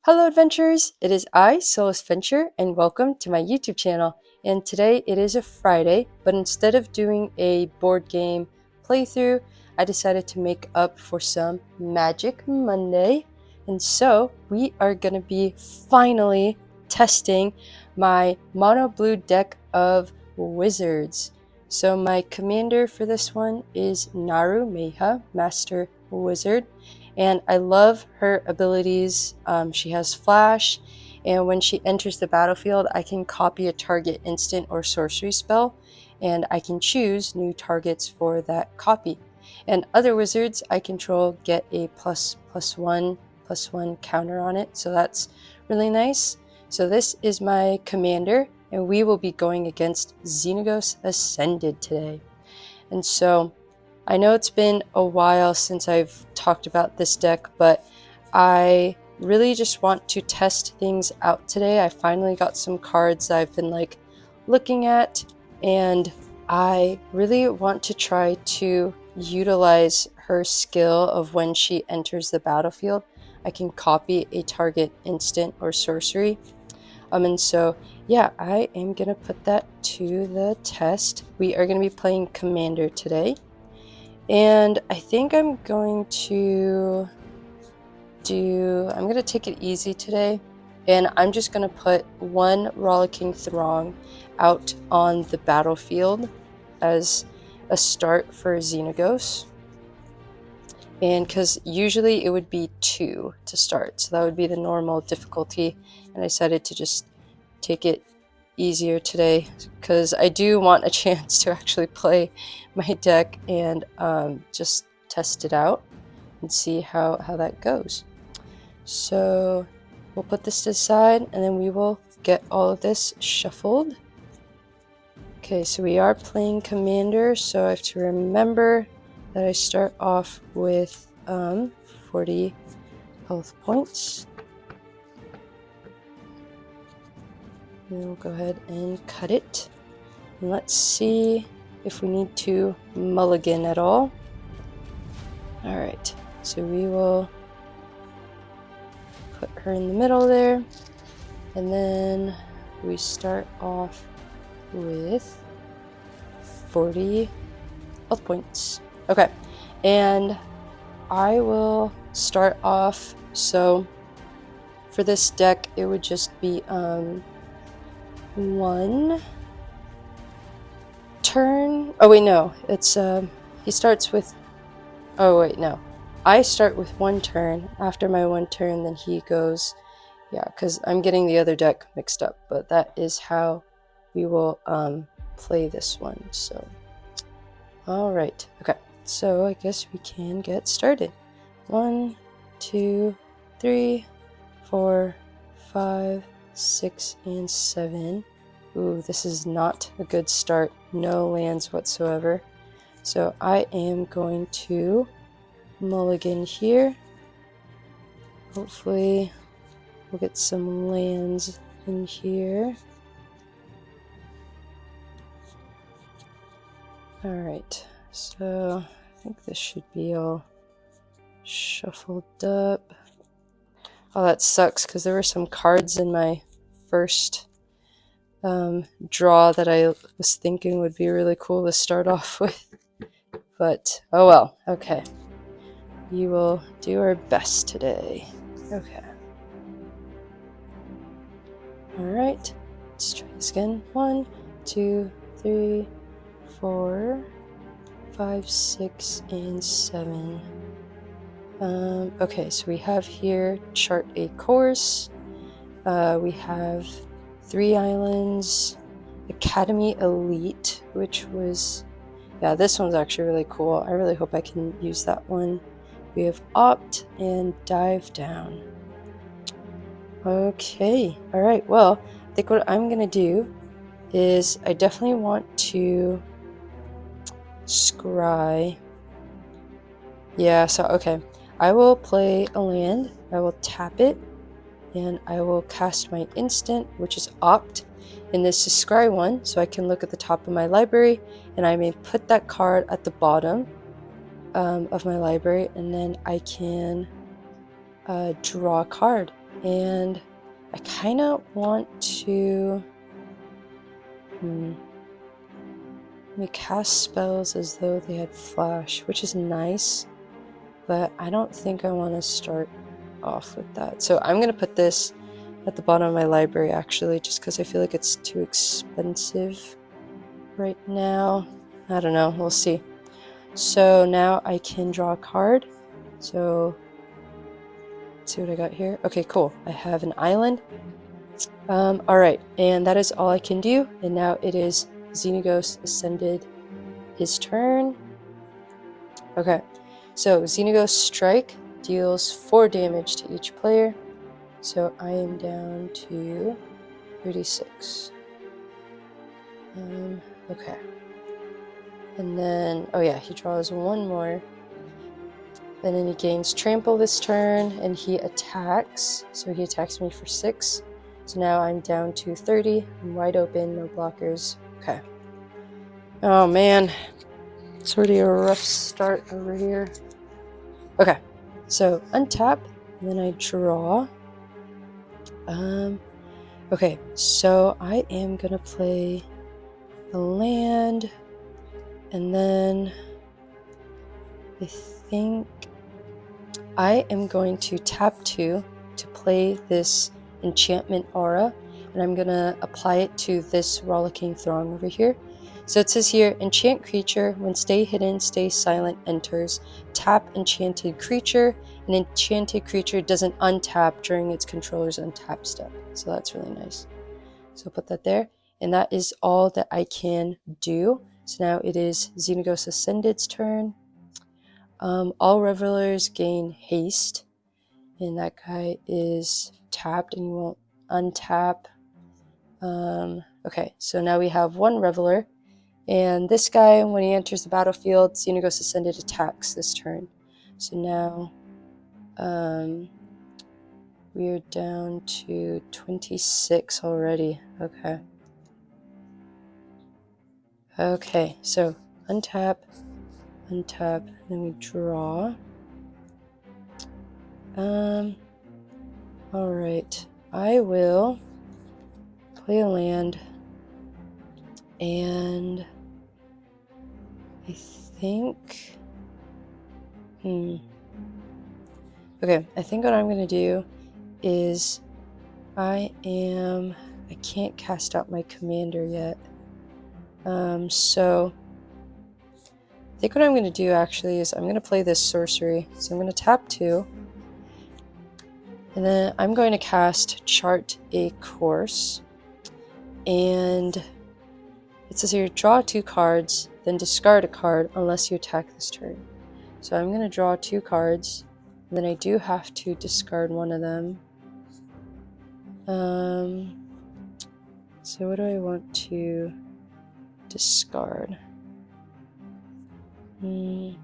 Hello adventurers, it is I, Solo Adventure, and welcome to my YouTube channel. And today it is a Friday, but instead of doing a board game playthrough, I decided to make up for some Magic Monday. And so we are going to be finally testing my mono blue deck of wizards. So my commander for this one is Naru Meha, Master Wizard. And I love her abilities. She has flash, and when she enters the battlefield, I can copy a target instant or sorcery spell, and I can choose new targets for that copy. And other wizards I control get a +1/+1 counter on it, so that's really nice. So this is my commander, and we will be going against Xenagos Ascended today. And so I know it's been a while since I've talked about this deck, but I really just want to test things out today. I finally got some cards I've been looking at, and I really want to try to utilize her skill of when she enters the battlefield, I can copy a target instant or sorcery. And so yeah, I am gonna put that to the test. We are gonna be playing Commander today. And I think I'm going to take it easy today, and I'm just going to put one Rollicking Throng out on the battlefield as a start for Xenagos. And because usually it would be 2 to start, so that would be the normal difficulty, and I decided to just take it easier today because I do want a chance to actually play my deck and just test it out and see how that goes. So we'll put this to the side and then we will get all of this shuffled. Okay, so we are playing Commander, so I have to remember that I start off with 40 health points. And we'll go ahead and cut it. And let's see if we need to mulligan at all. Alright, so we will put her in the middle there. And then we start off with 40 health points. Okay, and I will start off. So for this deck, it would just be one turn. Oh wait, no, it's he starts with, oh wait, no, I start with one turn. After my one turn, then he goes. Yeah, because I'm getting the other deck mixed up, but that is how we will play this one. So all right, okay, so I guess we can get started. 1 2 3 4 5 6 and 7. Ooh, this is not a good start. No lands whatsoever. So I am going to mulligan here. Hopefully we'll get some lands in here. Alright, so I think this should be all shuffled up. Oh, that sucks because there were some cards in my first draw that I was thinking would be really cool to start off with. But, oh well, okay. We will do our best today. Okay. Alright, let's try this again. 1 2 3 4 5 6 and 7. Okay, so we have here chart a course. We have 3 islands, Academy Elite, which was, yeah, this one's actually really cool. I really hope I can use that one. We have Opt and Dive Down. Okay, all right, well, I think what I'm gonna do is I definitely want to scry. Yeah, so okay. I will play a land, I will tap it, and I will cast my instant, which is Opt, and this is scry 1, so I can look at the top of my library, and I may put that card at the bottom of my library, and then I can draw a card. And I kind of want to we cast spells as though they had flash, which is nice, but I don't think I want to start off with that. So I'm going to put this at the bottom of my library, actually, just because I feel like it's too expensive right now. I don't know, we'll see. So now I can draw a card. So let's see what I got here. Okay, cool. I have an island. Alright, and that is all I can do. And now it is Xenagos Ascended, his turn. Okay, so Xenagos Strike deals 4 damage to each player. So I am down to 36. Okay. And then, oh yeah, he draws 1 more. And then he gains Trample this turn, and he attacks. So he attacks me for 6. So now I'm down to 30. I'm wide open, no blockers. Okay. Oh man, it's already a rough start over here. Okay, so untap, and then I draw. Okay, so I am gonna play a land, and then I think I am going to tap 2 to play this enchantment aura, and I'm gonna apply it to this rollicking throng over here. So it says here, enchant creature, when stay hidden, stay silent enters, tap enchanted creature. An enchanted creature doesn't untap during its controller's untap step. So that's really nice. So I'll put that there. And that is all that I can do. So now it is Xenagos Ascended's turn. All revelers gain haste. And that guy is tapped and he won't untap. Okay, so now we have 1 reveler. And this guy, when he enters the battlefield, Xenagos Ascended attacks this turn. So now we are down to 26 already. Okay. Okay, so untap, untap, then we draw. Alright. I will play a land, and I think okay, I think what I'm gonna do is I can't cast out my commander yet. So I think what I'm gonna do actually is I'm gonna play this sorcery. So I'm gonna tap 2, and then I'm going to cast Chart a Course, and it says here, draw 2 cards, then discard a card unless you attack this turn. So I'm going to draw 2 cards, and then I do have to discard one of them. So what do I want to discard? I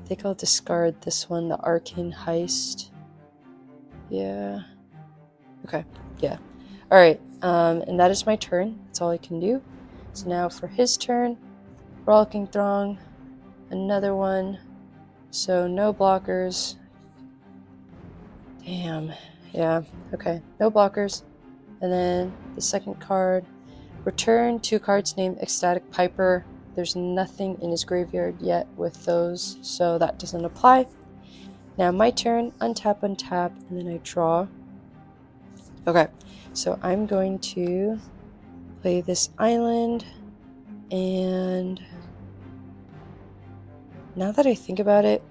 think I'll discard this one, the Arcane Heist. Yeah. Okay, yeah. Alright, and that is my turn. That's all I can do. So now for his turn, Rollicking Throng, another one. So no blockers. Damn. Yeah, okay. No blockers. And then the second card, return 2 cards named Ecstatic Piper. There's nothing in his graveyard yet with those, so that doesn't apply. Now my turn, untap, untap, and then I draw. Okay, so I'm going to play this island, and now that I think about it,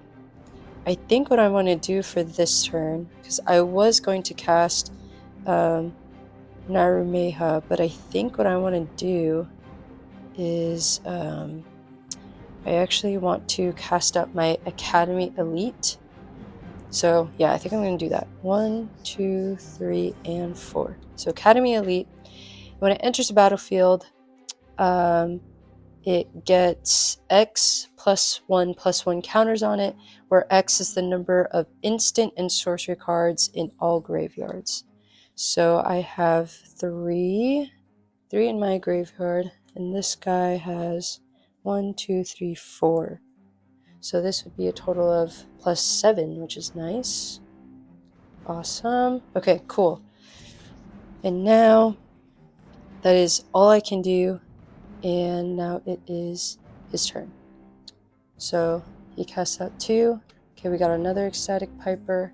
I think what I want to do for this turn, because I was going to cast Naru Meha, but I think what I want to do is I actually want to cast up my Academy Elite. So yeah, I think I'm going to do that. 1, 2, 3, and 4. So Academy Elite, when it enters the battlefield, it gets X +1/+1 counters on it, where X is the number of instant and sorcery cards in all graveyards. So I have 3 in my graveyard, and this guy has 1, 2, 3, 4. So this would be a total of +7, which is nice. Awesome. Okay, cool. And now that is all I can do. And now it is his turn. So he casts out 2. Okay, we got another Ecstatic Piper.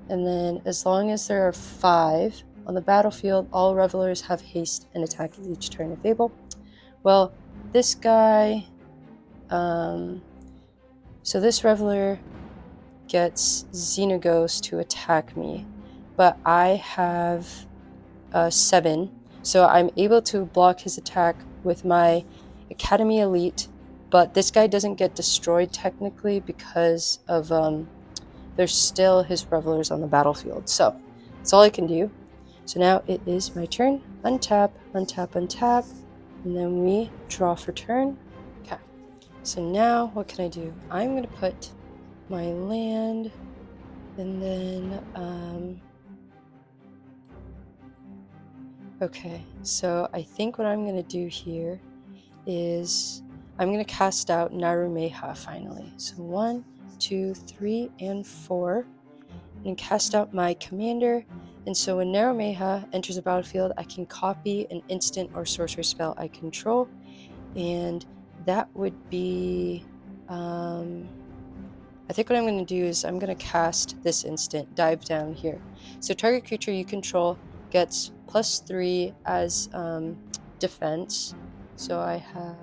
And then as long as there are 5 on the battlefield, all revelers have haste and attack each turn if able. Well, this guy, so this reveler gets Xenagos to attack me, but I have 7, so I'm able to block his attack with my Academy Elite, but this guy doesn't get destroyed technically because of there's still his revelers on the battlefield. So that's all I can do. So now it is my turn. Untap, untap, untap, and then we draw for turn. Okay, so now what can I do? I'm going to put my land, and then okay, so I think what I'm going to do here is I'm going to cast out Naru Meha finally. So 1, 2, 3, and 4, and cast out my commander. And so when Naru Meha enters the battlefield, I can copy an instant or sorcery spell I control, and that would be I think what I'm going to do is I'm going to cast this instant, Dive Down here. So target creature you control gets +3 as defense. So I have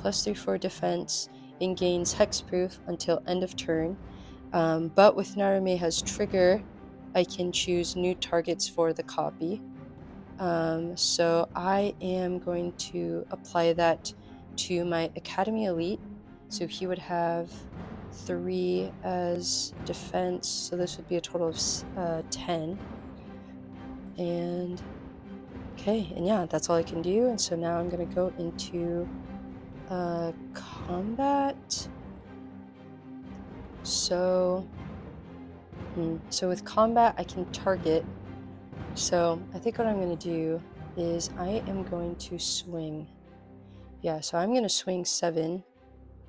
+3 for defense and gains hexproof until end of turn. But with Naru Meha's trigger, I can choose new targets for the copy. So I am going to apply that to my Academy Elite. So he would have 3 as defense, so this would be a total of 10. And okay, and yeah, that's all I can do. And so now I'm going to go into combat. So with combat, I can target. So I think what I'm going to do is I am going to swing. Yeah, so I'm going to swing 7,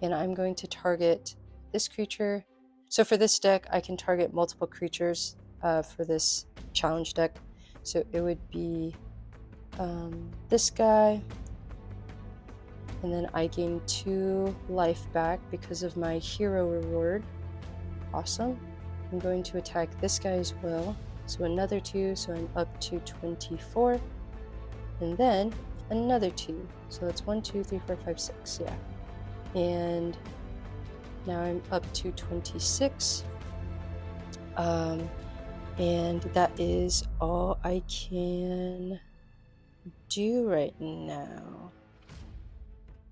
and I'm going to target this creature. So for this deck, I can target multiple creatures for this challenge deck. So it would be this guy, and then I gain 2 life back because of my hero reward. Awesome. I'm going to attack this guy as well. So another 2, so I'm up to 24. And then another 2. So that's 1, 2, 3, 4, 5, 6. Yeah. And now I'm up to 26. And that is all I can do right now.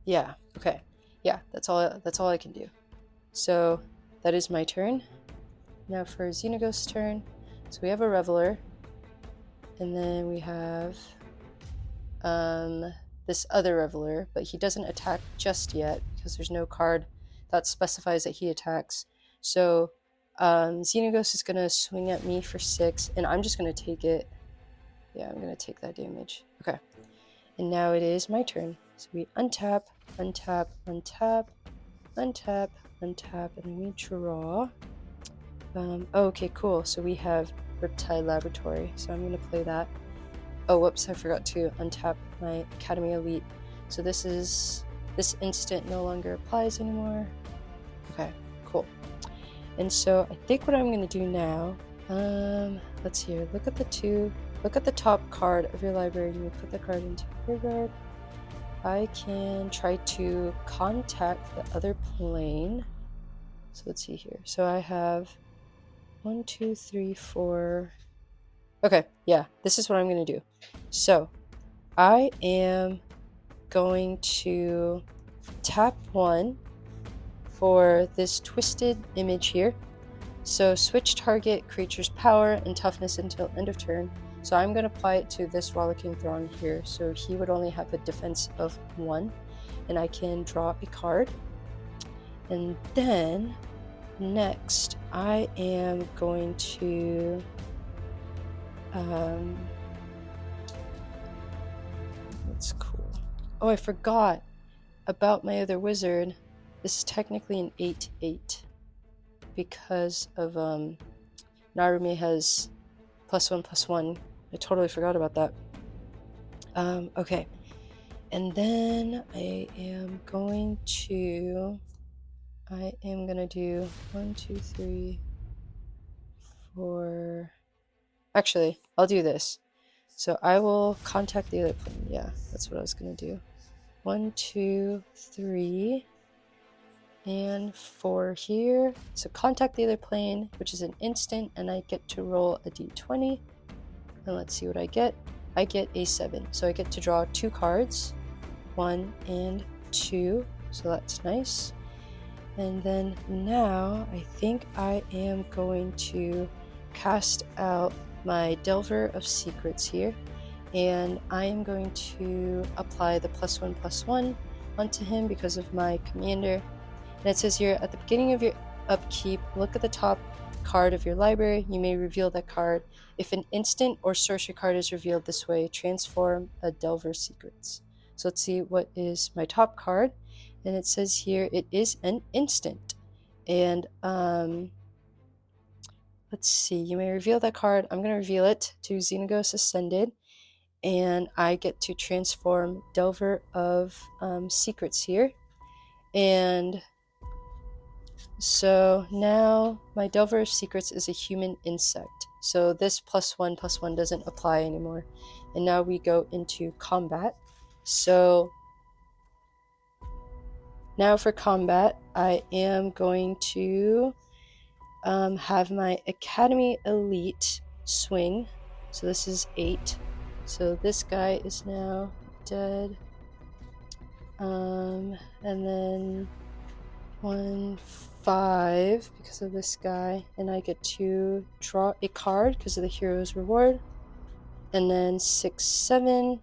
Yeah, okay. Yeah, that's all I can do. So that is my turn. Now for Xenagos' turn. So we have a Reveler, and then we have this other Reveler, but he doesn't attack just yet because there's no card that specifies that he attacks. So Xenagos is going to swing at me for 6, and I'm just going to take it. Yeah, I'm going to take that damage. Okay. And now it is my turn. So we untap, untap, untap, untap, untap, and then we draw. Okay, cool. So we have Riptide Laboratory. So I'm going to play that. Oh, whoops, I forgot to untap my Academy Elite. So this instant no longer applies anymore. Okay, cool. And so I think what I'm going to do now, let's see here. Look at the top card of your library, and you put the card into your graveyard. I can try to contact the other plane. So let's see here. So I have 1, 2, 3, 4. Okay, yeah, this is what I'm going to do. So I am going to tap 1 for this twisted image here. So switch target creature's power and toughness until end of turn. So I'm going to apply it to this Rollicking Throng here. So he would only have a defense of 1, and I can draw a card. And then next, I am going to that's cool. Oh, I forgot about my other wizard. This is technically an 8/8 because of Naru Meha's +1/+1. I totally forgot about that. Okay. And then I am gonna do 1, 2, 3, 4. Actually, I'll do this. So I will contact the other plane. Yeah, that's what I was gonna do. 1, 2, 3, and 4 here. So contact the other plane, which is an instant, and I get to roll a d20. And let's see what I get. I get a 7. So I get to draw 2 cards, 1 and 2. So that's nice. And then now I think I am going to cast out my Delver of Secrets here, and I am going to apply the +1/+1 onto him because of my commander. And it says here, at the beginning of your upkeep, look at the top card of your library. You may reveal that card. If an instant or sorcery card is revealed this way, transform a Delver of Secrets. So let's see what is my top card. And it says here it is an instant. And let's see, you may reveal that card. I'm going to reveal it to Xenagos Ascended. And I get to transform Delver of Secrets here. And so now my Delver of Secrets is a human insect. So this +1/+1 doesn't apply anymore. And now we go into combat. So now for combat, I am going to have my Academy Elite swing. So this is 8. So this guy is now dead. And then 1, 5 because of this guy. And I get to draw a card because of the hero's reward. And then 6, 7.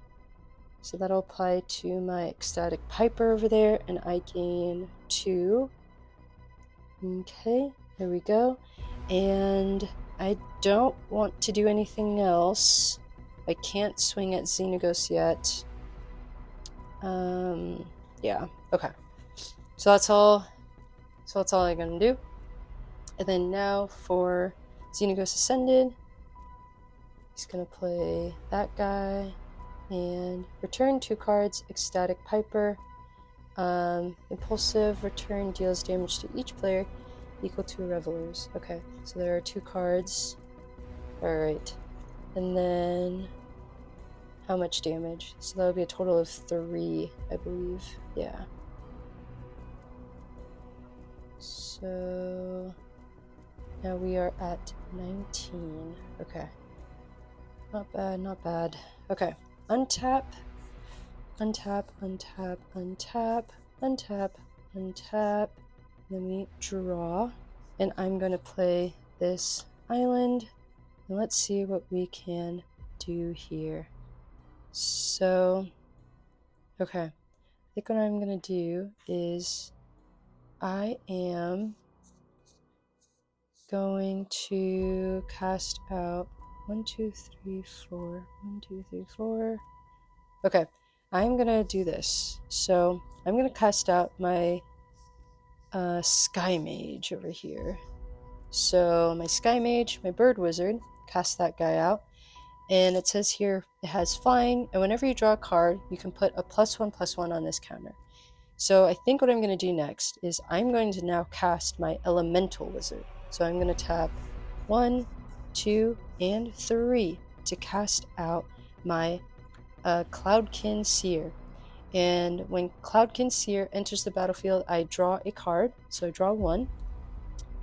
So that'll apply to my Ecstatic Piper over there, and I gain 2. Okay, there we go. And I don't want to do anything else. I can't swing at Xenagos yet. Yeah, okay. So that's all I'm gonna do. And then now for Xenagos Ascended, he's gonna play that guy. And return 2 cards, Ecstatic Piper. Impulsive return deals damage to each player equal to a Reveler's. Okay, so there are 2 cards. Alright. And then how much damage? So that would be a total of 3, I believe. Yeah. So now we are at 19. Okay. Not bad, not bad. Okay. Untap, untap, untap, untap, untap, untap. Then we draw. And I'm going to play this island. And let's see what we can do here. So, okay. I think what I'm going to do is I am going to cast out 1, 2, 3, 4. 1, 2, 3, 4. Okay, I'm gonna do this. So I'm gonna cast out my Sky Mage over here. So my Sky Mage, my Bird Wizard, cast that guy out. And it says here it has flying, and whenever you draw a card, you can put a +1/+1 on this counter. So I think what I'm gonna do next is I'm going to now cast my Elemental Wizard. So I'm gonna tap 1, 2, and 3 to cast out my Cloudkin Seer. And when Cloudkin Seer enters the battlefield, I draw a card. So I draw 1.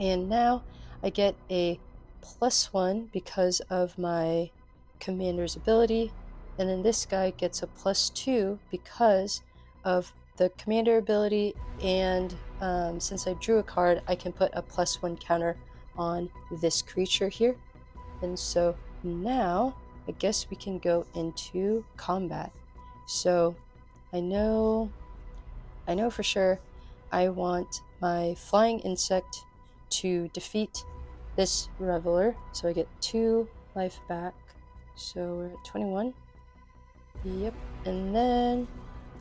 And now I get a +1 because of my commander's ability. And then this guy gets a +2 because of the commander ability. And since I drew a card, I can put a +1 counter on this creature here. And so now I guess we can go into combat. So I know for sure I want my flying insect to defeat this Reveler. So I get 2 life back. So we're at 21. Yep. And then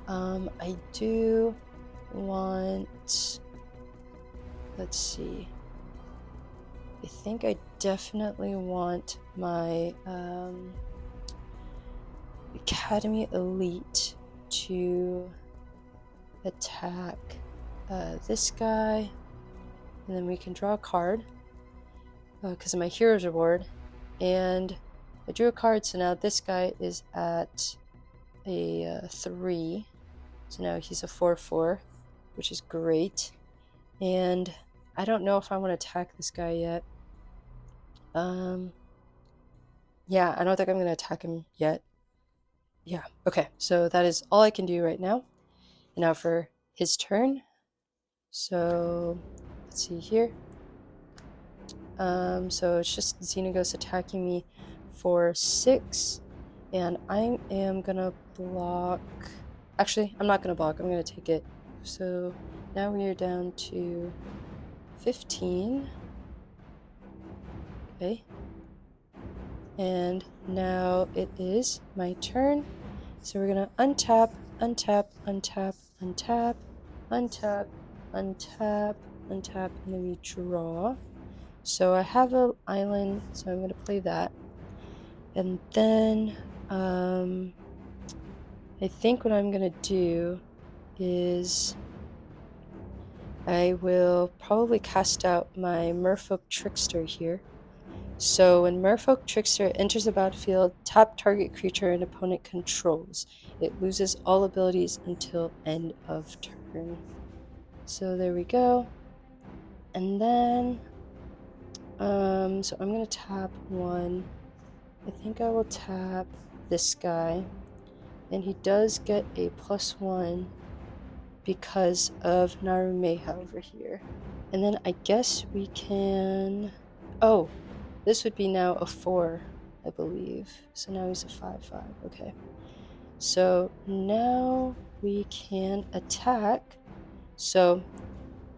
I do want, let's see. I think I definitely want my Academy Elite to attack this guy, and then we can draw a card because of my Hero's Reward. And I drew a card, so now this guy is at a 3. So now he's a 4/4, which is great. And I don't know if I want to attack this guy yet. Yeah, I don't think I'm going to attack him yet. Yeah, okay, so that is all I can do right now. And now for his turn. So let's see here. So it's just Xenagos attacking me for 6, and I am gonna block. Actually, I'm not gonna block, I'm gonna take it. So now we are down to 15. Okay. And now it is my turn. So we're gonna untap, untap, untap, untap, untap, untap, untap, and then we draw. So I have an island, so I'm gonna play that. And then I think what I'm gonna do is I will probably cast out my Merfolk Trickster here. So when Merfolk Trickster enters the battlefield, tap target creature an opponent controls. It loses all abilities until end of turn. So there we go. And then so I'm gonna tap 1. I think I will tap this guy, and he does get a +1 because of Naru Meha over here. And then I guess we can... Oh, this would be now a 4, I believe. So now he's a 5/5. Okay. So now we can attack. So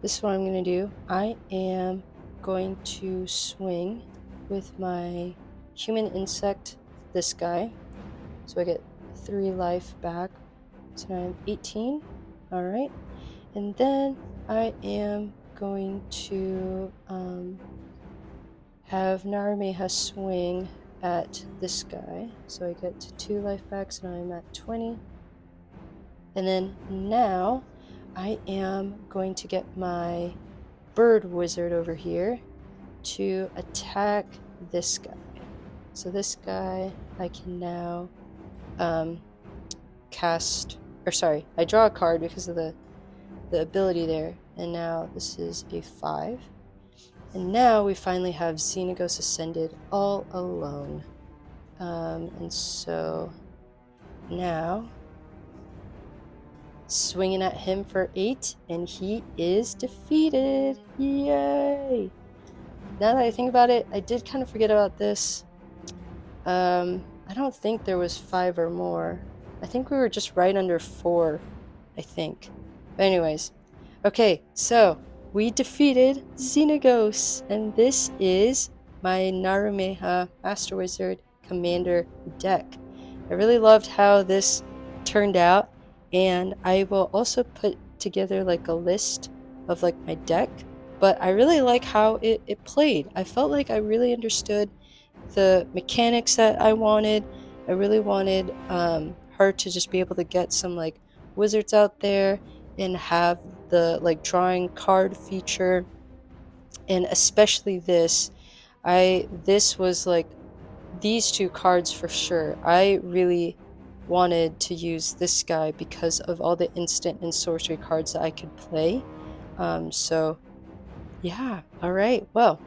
this is what I'm going to do. I am going to swing with my human insect, this guy. So I get 3 life back. So now I'm 18. Alright. And then I am going to have Naru Meha swing at this guy. So I get 2 life back, so now I'm at 20. And then now I am going to get my bird wizard over here to attack this guy. So this guy I can now cast, or sorry, I draw a card because of the ability there, and now this is a 5. And now we finally have Xenagos Ascended all alone. And so now swinging at him for 8, and he is defeated. Yay! Now that I think about it, I did kind of forget about this. I don't think there was 5 or more. I think we were just right under 4, I think. But anyways, okay, so we defeated Xenagos, and this is my Naru Meha Master Wizard Commander deck. I really loved how this turned out, and I will also put together like a list of like my deck, but I really like how it played. I felt like I really understood the mechanics that I wanted. I really wanted her to just be able to get some like wizards out there and have the like drawing card feature, and especially this was like these 2 cards for sure. I really wanted to use this guy because of all the instant and sorcery cards that I could play. So yeah, all right, well,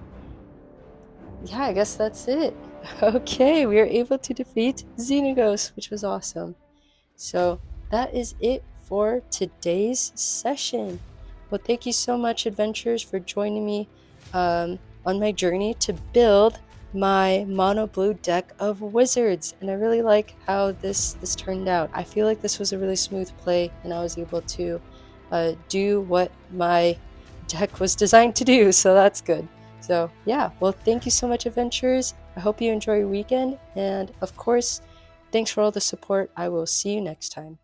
yeah, I guess that's it. Okay, we were able to defeat Xenagos, which was awesome. So that is it for today's session. Well, thank you so much, adventurers, for joining me on my journey to build my mono blue deck of wizards, and I really like how this turned out. I feel like this was a really smooth play, and I was able to do what my deck was designed to do, so that's good. So yeah, well, thank you so much, adventurers. I hope you enjoy your weekend, and of course, thanks for all the support. I will see you next time.